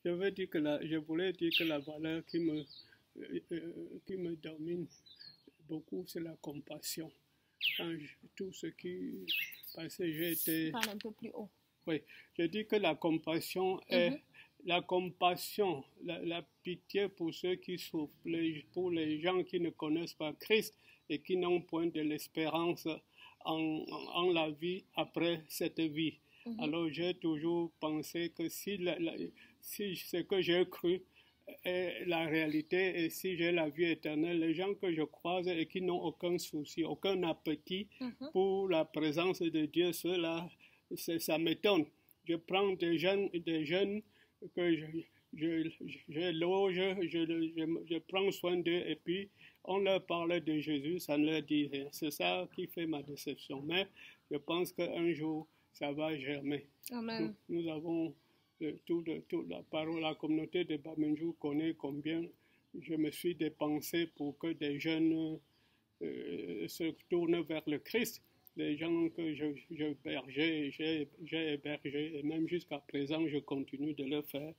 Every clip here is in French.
Je voulais dire que la valeur qui me domine beaucoup, c'est la compassion. Tout ce qui passait, j'ai été... Parle un peu plus haut. Oui, je dis que la compassion est la compassion, la pitié pour ceux qui souffrent, pour les gens qui ne connaissent pas Christ et qui n'ont point de l'espérance en la vie après cette vie. Alors j'ai toujours pensé que si ce que j'ai cru est la réalité et si j'ai la vie éternelle, les gens que je croise et qui n'ont aucun souci, aucun appétit pour la présence de Dieu, ceux-là, ça m'étonne. Je prends des jeunes que je loge, je prends soin d'eux et puis on leur parle de Jésus, ça ne leur dit rien. C'est ça qui fait ma déception. Mais je pense qu'un jour, ça va germer. Amen. Nous avons toute la parole, la communauté de Bamenjou connaît combien je me suis dépensé pour que des jeunes se tournent vers le Christ. Les gens que j'ai hébergés, et même jusqu'à présent, je continue de le faire.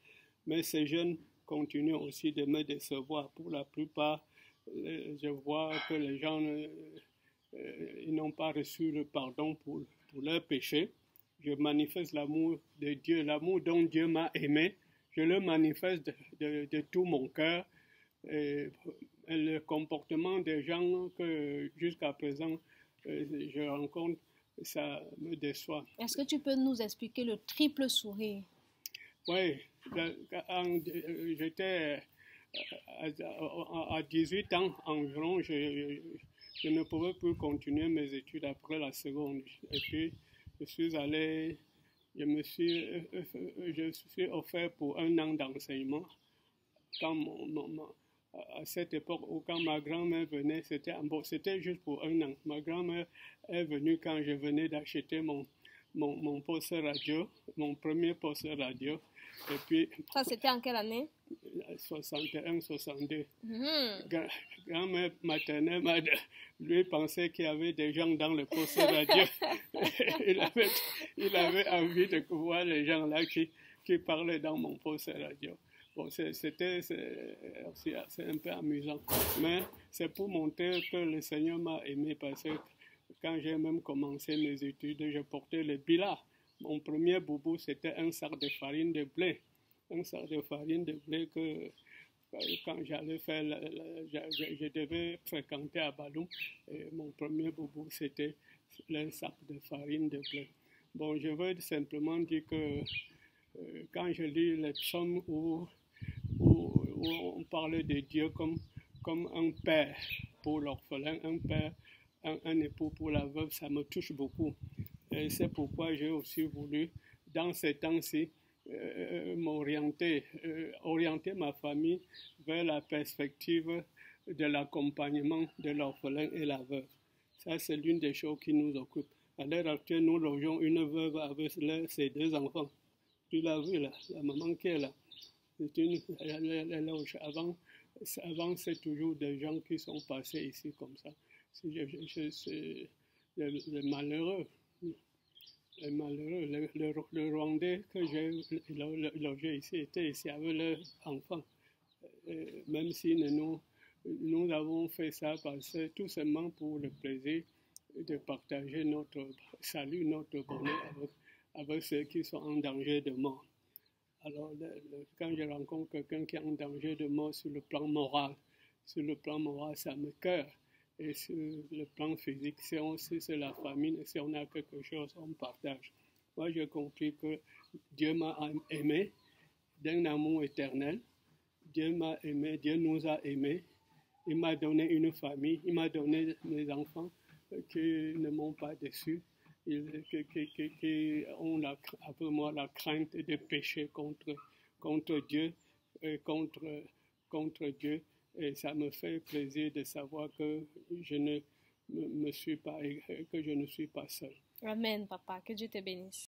Mais ces jeunes continuent aussi de me décevoir. Pour la plupart, je vois que les gens ils n'ont pas reçu le pardon pour leurs péchés. Je manifeste l'amour de Dieu, l'amour dont Dieu m'a aimé. Je le manifeste de tout mon cœur. Et le comportement des gens que jusqu'à présent je rencontre, ça me déçoit. Est-ce que tu peux nous expliquer le triple sourire? Oui, j'étais à 18 ans environ, je ne pouvais plus continuer mes études après la seconde. Et puis, je suis offert pour un an d'enseignement. À cette époque où quand ma grand-mère venait, c'était juste pour un an. Ma grand-mère est venue quand je venais d'acheter mon poste radio, mon premier poste radio. Et puis, ça, c'était en quelle année? 61, 62. Grand-mère maternelle, lui pensait qu'il y avait des gens dans le poste radio. il avait envie de voir les gens là qui parlaient dans mon poste radio. Bon, c'est un peu amusant, mais c'est pour montrer que le Seigneur m'a aimé parce que quand j'ai même commencé mes études, je portais le bilat. Mon premier boubou, c'était un sac de farine de blé. Un sac de farine de blé que quand j'allais faire, je devais fréquenter à Baloum. Et mon premier boubou, c'était un sac de farine de blé. Bon, je veux simplement dire que quand je lis les psaumes où on parlait de Dieu comme un père pour l'orphelin, un père, un époux pour la veuve, ça me touche beaucoup. Et c'est pourquoi j'ai aussi voulu, dans ces temps-ci, orienter ma famille vers la perspective de l'accompagnement de l'orphelin et la veuve. Ça, c'est l'une des choses qui nous occupe. À l'heure actuelle, nous logeons une veuve avec ses 2 enfants. Tu l'as vu là, la maman qui est là. Avant, c'est toujours des gens qui sont passés ici comme ça. C'est le malheureux. Le Rwandais que j'ai logé ici était ici avec leurs enfants. Même si nous avons fait ça tout simplement pour le plaisir de partager notre salut, notre bonheur avec ceux qui sont en danger de mort. Alors, quand je rencontre quelqu'un qui est en danger de mort sur le plan moral, ça me cœure. Et sur le plan physique, c'est la famine, et si on a quelque chose, on partage. Moi, j'ai compris que Dieu m'a aimé d'un amour éternel. Dieu m'a aimé, Dieu nous a aimés. Il m'a donné une famille, il m'a donné mes enfants qui ne m'ont pas déçu. Qui ont après moi la crainte de pécher contre Dieu et contre Dieu. Et ça me fait plaisir de savoir que je ne suis pas seul. Amen, papa. Que Dieu te bénisse.